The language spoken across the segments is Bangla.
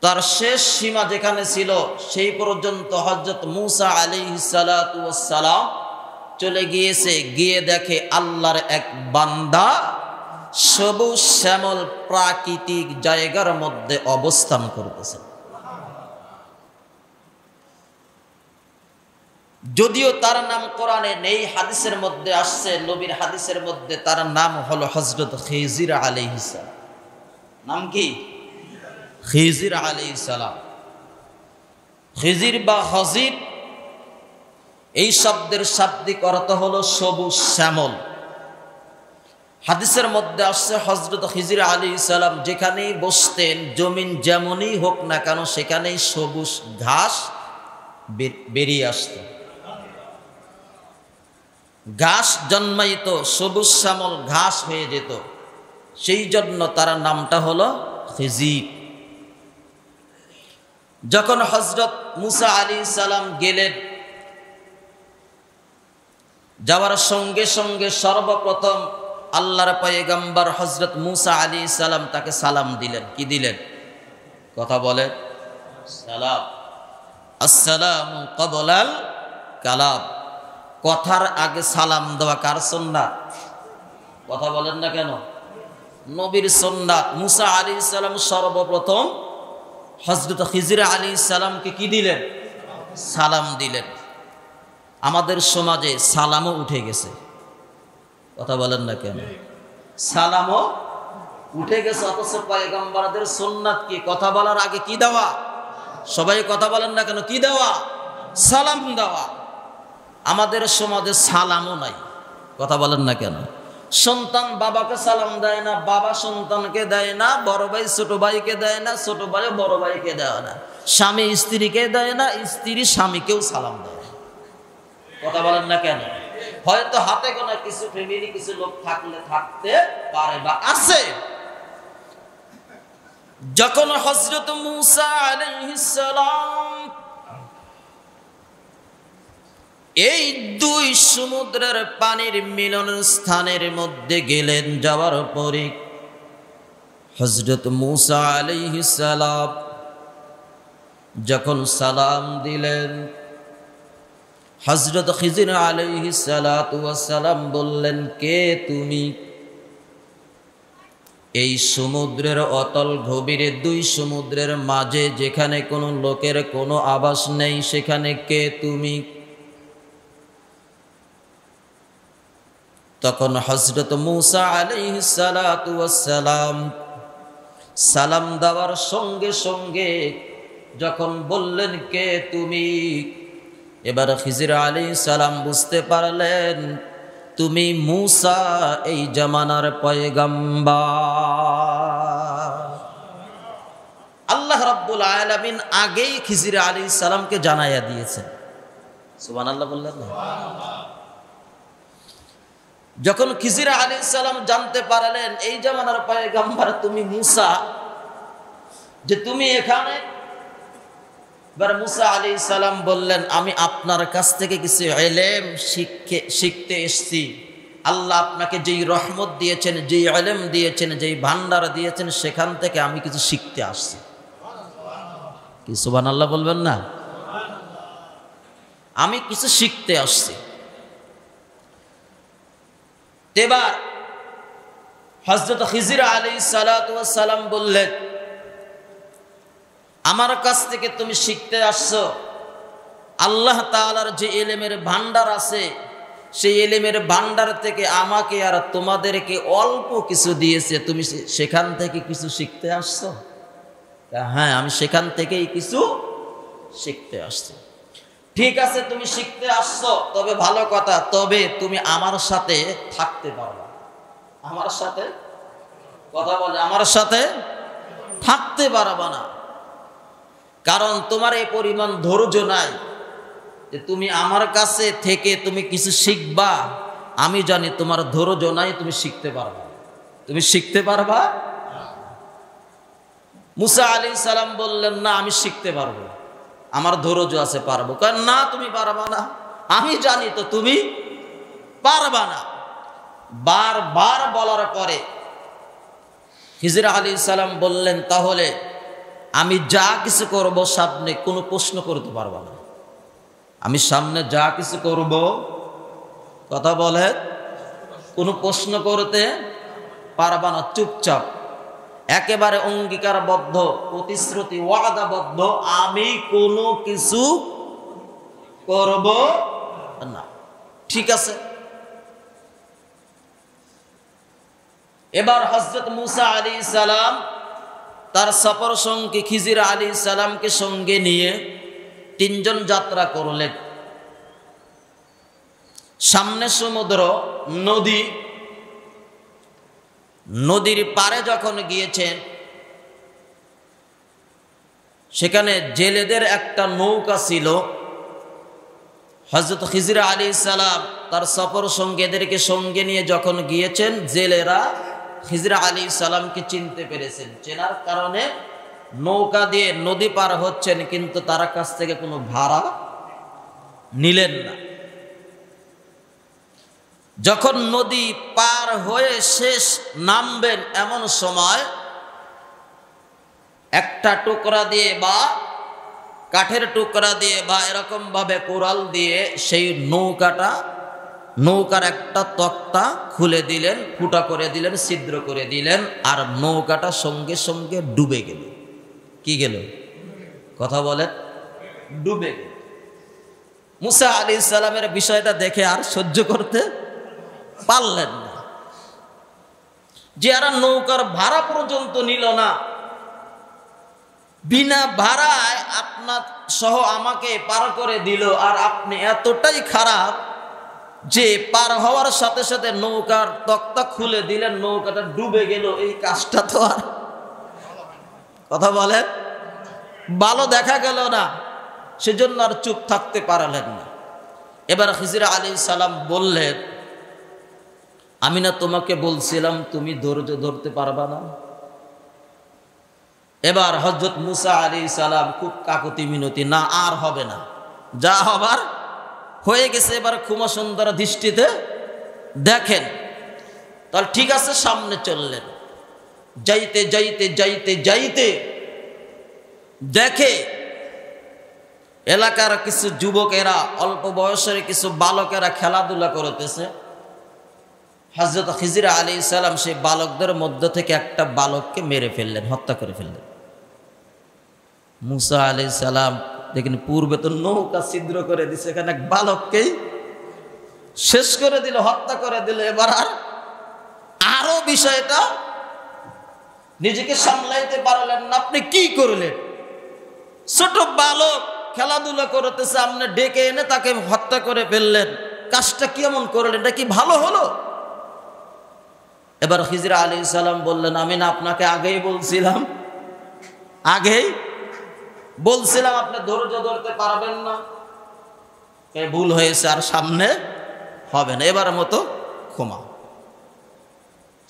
তার শেষ সীমা যেখানে ছিল সেই পর্যন্ত হযরত মূসা আলাইহিস সালাতু ওয়াস সালাম চলে গিয়েছে, গিয়ে দেখে আল্লাহর এক বান্দা সবুজ শ্যামল প্রাকৃতিক জায়গার মধ্যে অবস্থান করতেছে। যদিও তার নাম কোরআনে নেই, হাদিসের মধ্যে আসছে, নবীর হাদিসের মধ্যে তার নাম হলো হযরত খিজির আলাইহিস সালাম। নাম কি? খিজির আলাইহিস সালাম। খিজির বা হজির এই শব্দের শাব্দিক অর্থ হলো সবুজ শ্যামল। হাদিসের মধ্যে আসছে হযরত খিজির আলাইহিস সালাম যেখানেই বসতেন, জমিন যেমনই হোক না কেন সেখানেই সবুজ ঘাস বেরিয়ে আসত, ঘাস জন্মাইত, সবুজ শ্যামল ঘাস হয়ে যেত। সেই জন্য তার নামটা হলো খিজির। যখন হযরত মূসা আলাইহিস সালাম গেলেন, যাওয়ার সঙ্গে সঙ্গে সর্বপ্রথম আল্লাহর পয়গম্বর হযরত মূসা আলাইহিস সালাম তাকে সালাম দিলেন। কি দিলেন? কথা বলেন। সালাম। আসসালামু ক্বাবলাল কালাম। কথার আগে সালাম দেওয়া কার সুন্নাত? কথা বলেন না কেন? নবীর সুন্নাত। মূসা আলাইহিস সালাম সর্বপ্রথম হযরত খিজির আলাইহিস সালামকে কি দিলেন? সালাম দিলেন। আমাদের সমাজে সালামও উঠে গেছে। কথা বলেন না কেন? সালামও উঠে গেছে, অথচ পয়গম্বরদের সুন্নাত কি? কথা বলার আগে কি দেওয়া? সবাই কথা বলেন না কেন? কি দেওয়া? সালাম দেওয়া। আমাদের সমাজে সালামও নাই। কথা বলেন না কেন? সন্তান বাবাকে সালাম দেয় না, বাবা সন্তানকে দেয় না, বড় ভাই ছোট ভাইকে দেয় না, ছোট ভাই বড় ভাইকে দেয় না, স্বামী স্ত্রীকে দেয় না, স্ত্রী স্বামীকেও সালাম দেয় না। কথা বলেন না কেন? হয়তো হাতে গোনা কিছু ফ্যামিলি, কিছু লোক থাকলে থাকতে পারে বা আছে। যখন হযরত মূসা আলাইহিস সালাম এই দুই সমুদ্রের পানির মিলন স্থানের মধ্যে গেলেন, যাওয়ার পরে হযরত মূসা আলাইহিস সালাম যখন সালাম দিলেন, হযরত খিজির আলাইহিস সালাতু ওয়াস সালাম বললেন, কে তুমি? এই সমুদ্রের অতল গভীরে, দুই সমুদ্রের মাঝে যেখানে কোনো লোকের কোনো আবাস নেই, সেখানে কে তুমি? তখন হযরত মূসা আলাইহিস সালাতু ওয়াস সালাম সালাম দেওয়ার সঙ্গে সঙ্গে যখন বললেন, কে তুমি? এবার খিজির আলাইহিস সালাম বুঝতে পারলেন, তুমি মূসা, এই জামানার পয়গম্বর। আল্লাহ রাব্বুল আলামিন আগেই খিজির আলাইহিস সালামকে জানাইয়া দিয়েছেন। সুবহানাল্লাহ বললেন না? যখন খিজির আলাইহিস সালাম জানতে পারলেন এই জামানার পয়গম্বর তুমি মূসা, যে তুমি এখানে, এবার মূসা আলাইহিস সালাম বললেন, আমি আপনার কাছ থেকে কিছু ইলম শিখতে এসেছি। আল্লাহ আপনাকে যেই রহমত দিয়েছেন, যেই ইলম দিয়েছেন, যেই ভান্ডার দিয়েছেন, সেখান থেকে আমি কিছু শিখতে আসছি। কি সুবহানাল্লাহ বলবেন না? আমি কিছু শিখতে আসছি। এবার হযরত খিজির আলাইহিস সালাতু ওয়াস সালাম বললেন, আমার কাছ থেকে তুমি শিখতে আসছো, আল্লাহ তাআলার যে ইলমের ভান্ডার আছে, সেই ইলমের ভান্ডার থেকে আমাকে আর তোমাদেরকে অল্প কিছু দিয়েছে, তুমি সেখান থেকে কিছু শিখতে আসছো? হ্যাঁ, আমি সেখান থেকেই কিছু শিখতে আসছি। ঠিক আছে, তুমি শিখতে আসছো, তবে ভালো কথা, তবে তুমি আমার সাথে থাকতে পারবা। আমার সাথে কথা বলে, আমার সাথে থাকতে পারবা না, কারণ তোমার এই পরিমাণ ধৈর্য নাই যে তুমি আমার কাছে থেকে তুমি কিছু শিখবা। আমি জানি তোমার ধৈর্য নাই, তুমি শিখতে পারবা। তুমি শিখতে পারবা? মূসা আলাইহিস সালাম বললেন, না, আমি শিখতে পারবো, আমার ধৈর্য আছে, পারবো। কারণ না, তুমি পারবা না, আমি জানি তো তুমি পারবা না। বারবার বলার পরে খিজির আলাইহিস সালাম বললেন, তাহলে আমি যা কিছু করব সামনে কোনো প্রশ্ন করতে পারবা না। আমি সামনে যা কিছু করব, কথা বলে, কোনো প্রশ্ন করতে পারবা না, চুপচাপ একেবারে অঙ্গীকারবদ্ধ, প্রতিশ্রুতি, ওয়াদাবদ্ধ, আমি কোনো কিছু করব না। ঠিক আছে। এবার হযরত মূসা আলাইহিস সালাম তার সফর সঙ্গী খিজির আলাইহিস সালামকে সঙ্গে নিয়ে তিনজন যাত্রা করলেন। সামনে সমুদ্র, নদী, নদীর পারে যখন গিয়েছেন সেখানে জেলেদের একটা নৌকা ছিল। হযরত খিজির আলাইহিস সালাম তার সফর সঙ্গীদেরকে সঙ্গে নিয়ে যখন গিয়েছেন, জেলেরা খিজির আলাইহিস সালামকে চিনতে পেরেছেন। চেনার কারণে নৌকা দিয়ে নদী পার হচ্ছেন, কিন্তু তার কাছ থেকে কোনো ভাড়া নিলেন না। যখন নদী পার হয়ে শেষ নামবেন এমন সময় একটা টুকরা দিয়ে বা কাঠের টুকরা দিয়ে বা এরকম ভাবে কোরাল দিয়ে সেই নৌকার একটা তক্তা খুলে দিলেন, ফুটা করে দিলেন, ছিদ্র করে দিলেন, আর নৌকাটা সঙ্গে সঙ্গে ডুবে গেল। কি গেল? কথা বলেন, ডুবে গেল। মূসা আলাইহিস সালামের বিষয়টা দেখে আর সহ্য করতে পারলেন না, যে আর নৌকার ভাড়া পর্যন্ত নিল না, বিনা ভাড়ায় আপনার সহ আমাকে পার করে দিল, আর আপনি এতটাই খারাপ যে পার হওয়ার সাথে সাথে নৌকার তক্তা খুলে দিলেন, নৌকাটা ডুবে গেল। এই কাজটা তো আর, কথা বলেন, ভালো দেখা গেল না, সেজন্য আর চুপ থাকতে পারলেন না। এবার খিজির আলাইহিস সালাম বললেন, আমি না তোমাকে বলছিলাম তুমি ধৈর্য ধরতে পারবা না? এবার হযরত মূসা আলাইহিস সালাম খুব কাকুতি মিনতি, না আর হবে না, যা হবার হয়ে গেছে, এবার ক্ষমা সুন্দর দৃষ্টিতে দেখেন। তাহলে ঠিক আছে, সামনে চললেন। যাইতে যাইতে যাইতে যাইতে দেখে এলাকার কিছু যুবকেরা, অল্প বয়সের কিছু বালকেরা খেলাধুলা করতেছে। হযরত খিজির আলাইহিস সালাম সেই বালকদের মধ্য থেকে একটা বালককে মেরে ফেললেন, হত্যা করে ফেললেন। মূসা আলাইহিস সালাম দেখেন, পূর্বে তো নৌকা ছিদ্র করে দিছে, এখানে এক বালককেই শেষ করে দিল, হত্যা করে দিল। এবার আরো বিষয়টা নিজেকে সামলাইতে পারলেন না। আপনি কি করলেন? ছোট বালক খেলাধুলা করতেছে, আপনি ডেকে এনে তাকে হত্যা করে ফেললেন। কাজটা কেমন করলেন? এটা কি ভালো হলো? এবার খিজির আলাইহিস সালাম বললেন, আমি না আপনাকে আগেই বলছিলাম, আপনি ধৈর্য ধরতে পারবেন না, ভুল হয়েছে, আর সামনে হবে না, এবার মতো ক্ষমা।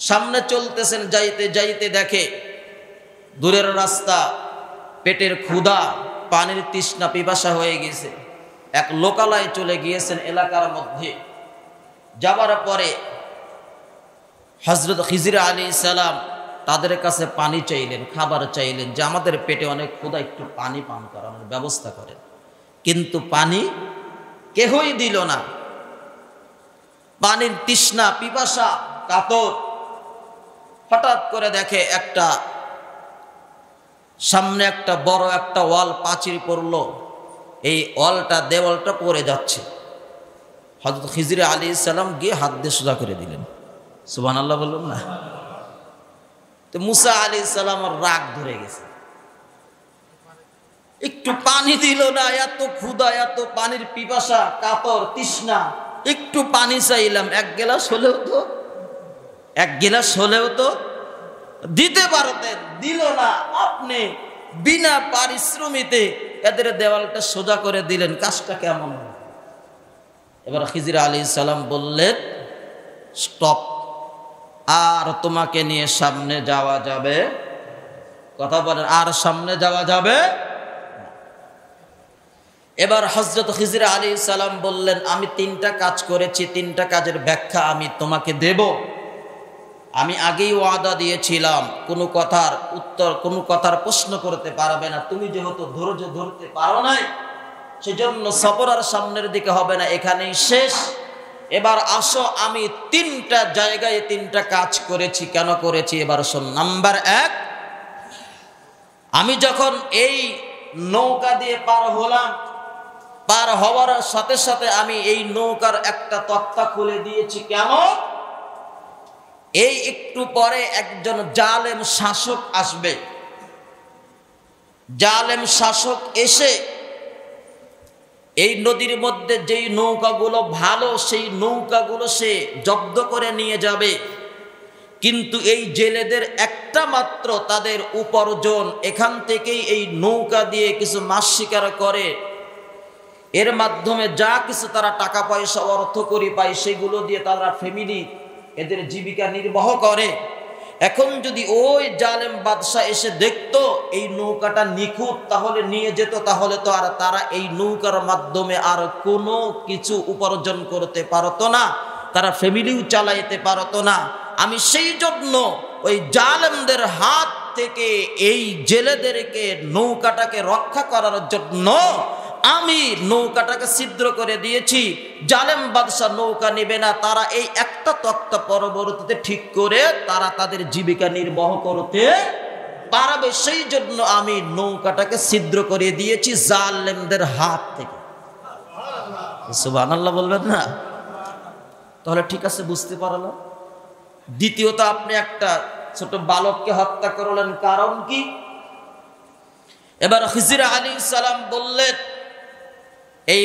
সামনে চলতেছেন, যাইতে যাইতে দেখে দূরের রাস্তা, পেটের ক্ষুধা, পানির তৃষ্ণা, পিপাসা হয়ে গেছে। এক লোকালয়ে চলে গিয়েছেন এলাকার মধ্যে। যাবার পরে হযরত খিজির আলাইহিস সালাম তাদের কাছে পানি চাইলেন, খাবার চাইলেন, যে আমাদের পেটে অনেক ক্ষুধা, একটু পানি পান করানোর ব্যবস্থা করেন। কিন্তু পানি কেহই দিল না। পানির তৃষ্ণা, পিপাসা, কাতর। হঠাৎ করে দেখে একটা সামনে একটা বড় একটা ওয়াল, প্রাচীর পড়লো। এই দেওয়ালটা পড়ে যাচ্ছে। হযরত খিজির আলাইহিস সালাম গিয়ে হাত দিয়ে সোজা করে দিলেন। সুবহানাল্লাহ বলুন না। তো মূসা আলাইহিস সালামের রাগ ধরে গেছে, একটু পানি দিল না। এত ক্ষুধা, এত পানির পিপাসা, কাতর, তৃষ্ণা, একটু পানি চাইলাম, এক গ্লাস হলেও তো দিতে পারতেন, দিল না। আপনি বিনা পারিশ্রমিতে এদের দেওয়ালটা সোজা করে দিলেন, কাজটা কেমন? এবার খিজির আলাইহিস সালাম বললেন, স্টপ, আর তোমাকে নিয়ে সামনে যাওয়া যাবে? কথা বলেন, আর সামনে যাওয়া যাবে? এবার হযরত খিজির আলাইহিস সালাম বললেন, আমি 3টা কাজ করেছি, 3টা কাজের ব্যাখ্যা আমি তোমাকে দেব। আমি আগেই ওয়াদা দিয়েছিলাম কোনো কথার উত্তর, কোনো কথার প্রশ্ন করতে পারবে না। তুমি যেহেতু ধৈর্য ধরতে পারো নাই, সেজন্য সফর আর সামনের দিকে হবে না, এখানেই শেষ। এবার আসো, আমি 3টা জায়গায় 3টা কাজ করেছি। কেন করেছি এবার শোন। নাম্বার 1, আমি যখন এই নৌকা দিয়ে পার হলাম, পার হওয়ার সাথে সাথে আমি এই নৌকার একটা তক্তা খুলে দিয়েছি। কেন? এই একটু পরে একজন জালেম শাসক আসবে। জালেম শাসক এসে এই নদীর মধ্যে যেই নৌকাগুলো ভালো, সেই নৌকাগুলো সে জব্দ করে নিয়ে যাবে। কিন্তু এই জেলেদের একটা মাত্র তাদের উপার্জন, এখান থেকেই এই নৌকা দিয়ে কিছু মাছ শিকার করে, এর মাধ্যমে যা কিছু তারা টাকা পয়সা অর্থকরী পায়, সেগুলো দিয়ে তারা ফ্যামিলি এদের জীবিকা নির্বাহ করে। এখন যদি ওই জালেম বাদশাহ এসে দেখতো এই নৌকাটা নিখুঁত, তাহলে নিয়ে যেত, তাহলে তো আর তারা এই নৌকার মাধ্যমে আর কোনো কিছু উপার্জন করতে পারতো না, তারা ফ্যামিলিও চালাইতে পারতো না। আমি সেই জন্য ওই জালেমদের হাত থেকে এই জেলেদেরকে, নৌকাটাকে রক্ষা করার জন্য আমি নৌকাটাকে ছিদ্র করে দিয়েছি। জালেম বাদশা নৌকা নেবে না, তারা এই একটা তক্তা পরবর্তীতে ঠিক করে তারা তাদের জীবিকা নির্বাহ করতে পারবে। সেই জন্য আমি নৌকাটাকে ছিদ্র করে দিয়েছি জালেমদের হাত থেকে। সুবহানাল্লাহ বলবেন না? তাহলে ঠিক আছে, বুঝতে পারলাম। দ্বিতীয়ত, আপনি একটা ছোট বালককে হত্যা করলেন, কারণ কি? এবার খিজির আলাইহিস সালাম বললেন, এই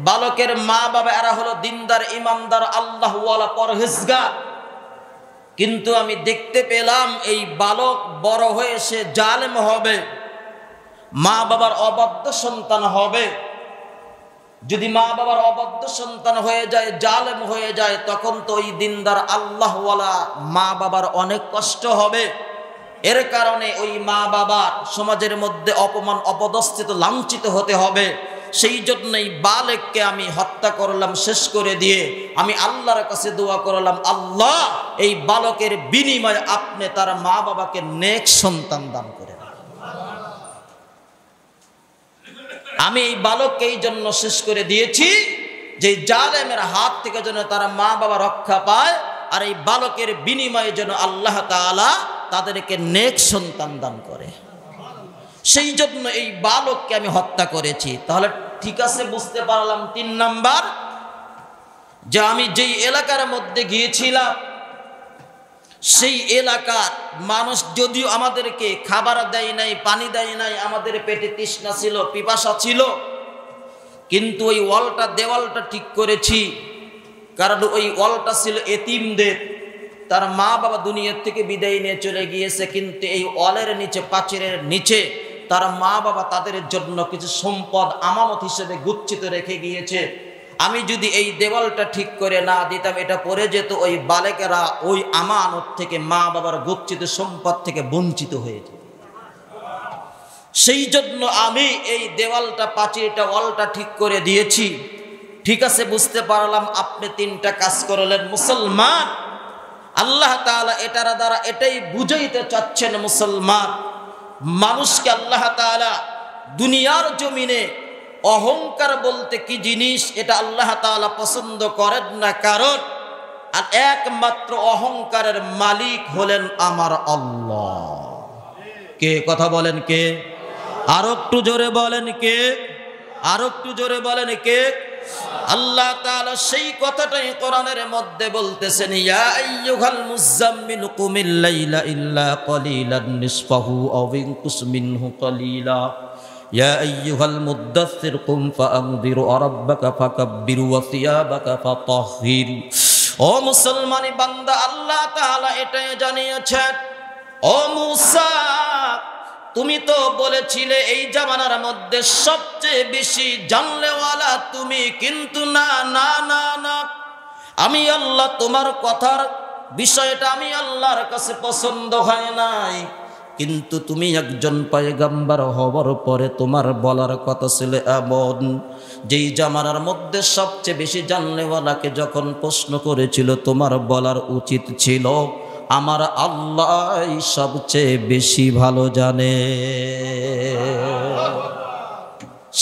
বালকের মা বাবা এরা হলো দিনদার, ইমানদার, আল্লাহওয়ালা, পরহেজগার। কিন্তু আমি দেখতে পেলাম এই বালক বড় হয়ে সে জালেম হবে, মা বাবার অবাধ্য সন্তান হবে। যদি মা বাবার অবাধ্য সন্তান হয়ে যায়, জালেম হয়ে যায়, তখন তো ওই দিনদার আল্লাহওয়ালা মা বাবার অনেক কষ্ট হবে। এর কারণে ওই মা বাবার সমাজের মধ্যে অপমান, অপদস্থিত, লাঞ্ছিত হতে হবে। সেই জন্যই বালককে আমি হত্যা করলাম, শেষ করে দিয়ে আমি আল্লাহর কাছে দোয়া করলাম, আল্লাহ এই বালকের বিনিময়ে আপনি তার মা বাবাকে নেক সন্তান দান করেন। আমি এই বালককে এই জন্য শেষ করে দিয়েছি যে জালেমের হাত থেকে যেন তারা মা বাবা রক্ষা পায়, আর এই বালকের বিনিময়ে যেন আল্লাহ তাআলা তাদেরকে নেক সন্তান দান করে। সেই জন্য এই বালককে আমি হত্যা করেছি। তাহলে ঠিক আছে, বুঝতে পারলাম। 3 নাম্বার, যে আমি যেই এলাকার মধ্যে গিয়েছিলাম, সেই এলাকার মানুষ যদিও আমাদেরকে খাবার দেয় নাই, পানি দেয় নাই, আমাদের পেটে তৃষ্ণা ছিল, পিপাসা ছিল, কিন্তু ওই দেওয়ালটা ঠিক করেছি। কারণ ওই ওয়ালটা ছিল এতিমদের, তার মা বাবা দুনিয়ার থেকে বিদায় নিয়ে চলে গিয়েছে, কিন্তু এই ওয়ালের নিচে, প্রাচীরের নিচে তার মা বাবা তাদের জন্য কিছু সম্পদ আমানত হিসেবে গুচ্ছিত রেখে গিয়েছে। আমি যদি এই দেওয়ালটা ঠিক করে না দিতাম, এটা পড়ে যেত, ওই বালকেরা ওই আমানত থেকে, মা বাবার গুচ্ছিত সম্পদ থেকে বঞ্চিত হয়ে যেত। সেই জন্য আমি এই দেওয়ালটা, প্রাচীরটা, ওয়ালটা ঠিক করে দিয়েছি। ঠিক আছে, বুঝতে পারলাম। আপনি 3টা কাজ করলেন। মুসলমান, আল্লাহ তাআলা এটার দ্বারা এটাই বুঝাইতে চাচ্ছেন, মুসলমান মানুষকে আল্লাহ তাআলা দুনিয়ার জমিনে অহংকার বলতে কি জিনিস এটা আল্লাহ তাআলা পছন্দ করেন না। কারণ আর একমাত্র অহংকারের মালিক হলেন আমার আল্লাহ। কে? কথা বলেন কে? আর একটু জোরে বলেন কে? আর একটু জোরে বলেন কে? আল্লাহ তাআলা সেই কথাটাই কোরআনের মধ্যে বলতেছেন, ইয়া আইয়ুহাল মুযাম্মিল কুমিল লাইলা ইল্লা কলিলান নিসফাহু আও ইনকুস মিনহু কলিলা ইয়া আইয়ুহাল মুদ্দাসসির কুম ফাআনযির রাব্বাকা ফাকাব্বির ওয়া সিয়াবাকা ফাতাহহির। ও মুসলমানি বান্দা, আল্লাহ তাআলা এটাই জানিয়েছেন, ও মূসা তুমি তো বলেছিলে এই জামানার মধ্যে সবচেয়ে বেশি জানলেওয়ালা তুমি, কিন্তু না না না না, আমি আল্লাহ তোমার কথার বিষয়টা আমি আল্লাহর কাছে পছন্দ হয় নাই। কিন্তু তুমি একজন পয়গম্বর হওয়ার পরে তোমার বলার কথা ছিল এমন, যেই জামানার মধ্যে সবচেয়ে বেশি জানলেওয়ালাকে যখন প্রশ্ন করেছিল তোমার বলার উচিত ছিল আমার আল্লাহ সবচেয়ে বেশি ভালো জানে।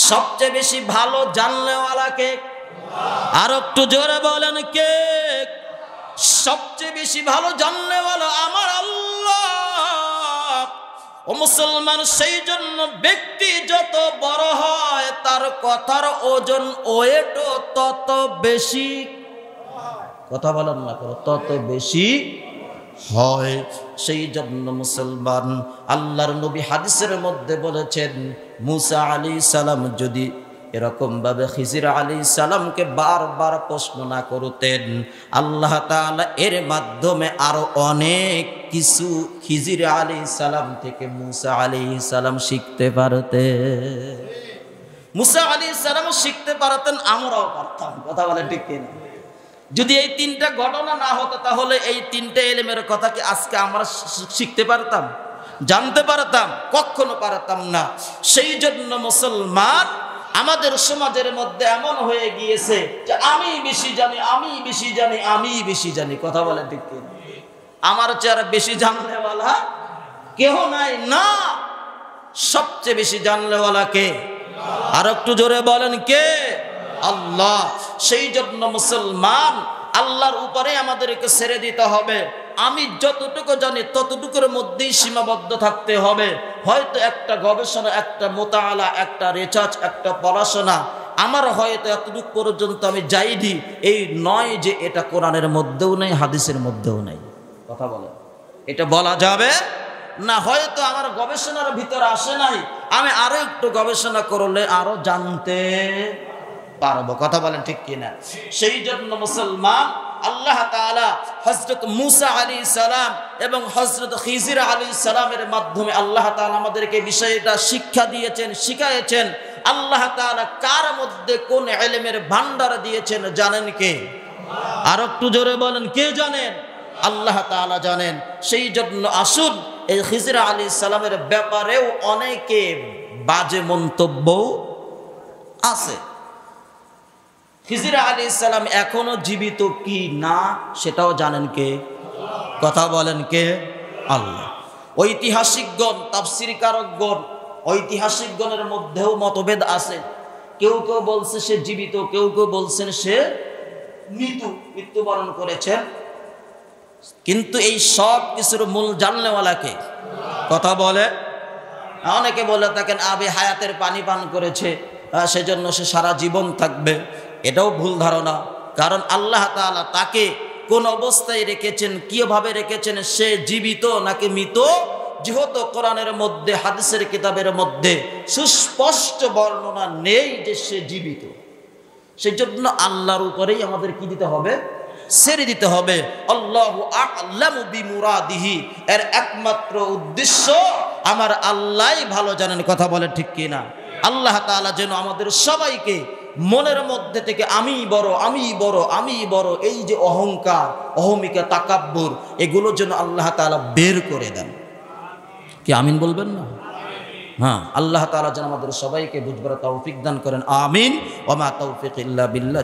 সবচেয়ে বেশি ভালো জানলেওয়ালাকে আর একটু জোরে বলেন কে? সবচেয়ে বেশি ভালো জানলেওয়ালা আমার আল্লাহ। ও মুসলমান, সেই জন্য ব্যক্তি যত বড় হয় তার কথার ওজন ওয়েটও তত বেশি, কথা বলেন না করো, তত বেশি হয়। সেই জন্য মুসলমান, আল্লাহর নবী হাদিসের মধ্যে বলেছেন মুসা আলাইহিস সালাম যদি এরকম ভাবে খিজির আলাইহিস সালামকে বারবার প্রশ্ন না করতেন, আল্লাহ তাআলা এর মাধ্যমে আরো অনেক কিছু খিজির আলাইহিস সালাম থেকে মুসা আলাইহিস সালাম শিখতে পারতেন। মুসা আলাইহিস সালামও শিখতে পারতেন, আমরাও পারতাম, কথা বলেন ঠিক কিনা? যদি এই তিনটা ঘটনা না হতো তাহলে এই তিনটা ইলমের কথা কি আজকে আমরা শিখতে পারতাম, জানতে পারতাম? কখনো পারতাম না। সেই জন্য মুসলমান, আমাদের সমাজের মধ্যে এমন হয়ে গিয়েছে যে আমি বেশি জানি, আমি বেশি জানি, আমি বেশি জানি, কথা বলেন ঠিক কি? আমার চেয়ে বেশি জানলেওয়ালা কেহ নাই। না, সবচেয়ে বেশি জানলেওয়ালা কে? আর একটু জোরে বলেন কে? আল্লাহ। সেই জন্য মুসলমান, আল্লাহর উপরে আমাদেরকে ছেড়ে দিতে হবে। আমি যতটুকু জানি ততটুকুর মধ্যেই সীমাবদ্ধ থাকতে হবে। হয়তো একটা গবেষণা, একটা মোতালা, একটা রিসার্চ, একটা পড়াশোনা আমার হয়তো এতটুকু পর্যন্ত আমি যাইনি, এই নয় যে এটা কোরআনের মধ্যেও নেই, হাদিসের মধ্যেও নেই, কথা বলে এটা বলা যাবে না। হয়তো আমার গবেষণার ভিতরে আসে নাই, আমি আরো একটু গবেষণা করলে আরো জানতে পারবো, কথা বলেন ঠিক কিনা? সেই জন্য মুসলমান, আল্লাহ তাআলা হযরত মুসা আলাইহিস সালাম এবং হযরত খিজির আলাইহিস সালামের মাধ্যমে আল্লাহ তাআলা আমাদেরকে বিষয়টা শিক্ষা দিয়েছেন, শিখাইয়েছেন। আল্লাহ তাআলা কার মধ্যে কোন ইলমের ভান্ডার দিয়েছেন জানেন কে? আর একটু জোরে বলেন, কে জানেন? আল্লাহ তাআলা জানেন। সেই জন্য আসুন, এই খিজির আলাইহিস সালামের ব্যাপারেও অনেকে বাজে মন্তব্য আছে। খিজির আলাইহিস সালাম এখনো জীবিত কি না সেটাও জানেন কে? কথা বলেন কে? আল্লাহ। ঐতিহাসিকগণ, তাফসীরকারকগণ, ঐতিহাসিকগণের মধ্যেও মতভেদ আছে। কেউ কেউ বলছে সে জীবিত, কেউ কেউ বলছেন সে মৃত্যুবরণ করেছেন। কিন্তু এই সব কিছুর মূল জানলেওয়ালাকে, কথা বলে। অনেকে বলে থাকেন আবে হায়াতের পানি পান করেছে, সেজন্য সে সারা জীবন থাকবে। এটাও ভুল ধারণা। কারণ আল্লাহ তাআলা তাকে কোন অবস্থায় রেখেছেন, কিভাবে রেখেছেন, সে জীবিত নাকি মৃত, যেহেতু কোরআনের মধ্যে, হাদিসের কিতাবের মধ্যে সুস্পষ্ট বর্ণনা নেই যে সে জীবিত। সেই জন্য আল্লাহর উপরেই আমাদের কি দিতে হবে? ছেড়ে দিতে হবে। আল্লাহু আ'লামু বিমুরাদিহি, এর একমাত্র উদ্দেশ্য আমার আল্লাহই ভালো জানেন, কথা বলে ঠিক কিনা? আল্লাহ তাআলা যেন আমাদের সবাইকে মনের মধ্যে থেকে আমি বড়, আমি বড়, আমি বড়, এই যে অহংকার, অহমিকা, তাকাব্বুর, এগুলো যেন আল্লাহ তাআলা বের করে দেন। কি আমিন বলবেন না? হ্যাঁ, আল্লাহ তাআলা যেন আমাদের সবাইকে বুঝবার তৌফিক দান করেন। আমিন। ওয়া মা তৌফিক ইল্লা বিল্লাহ।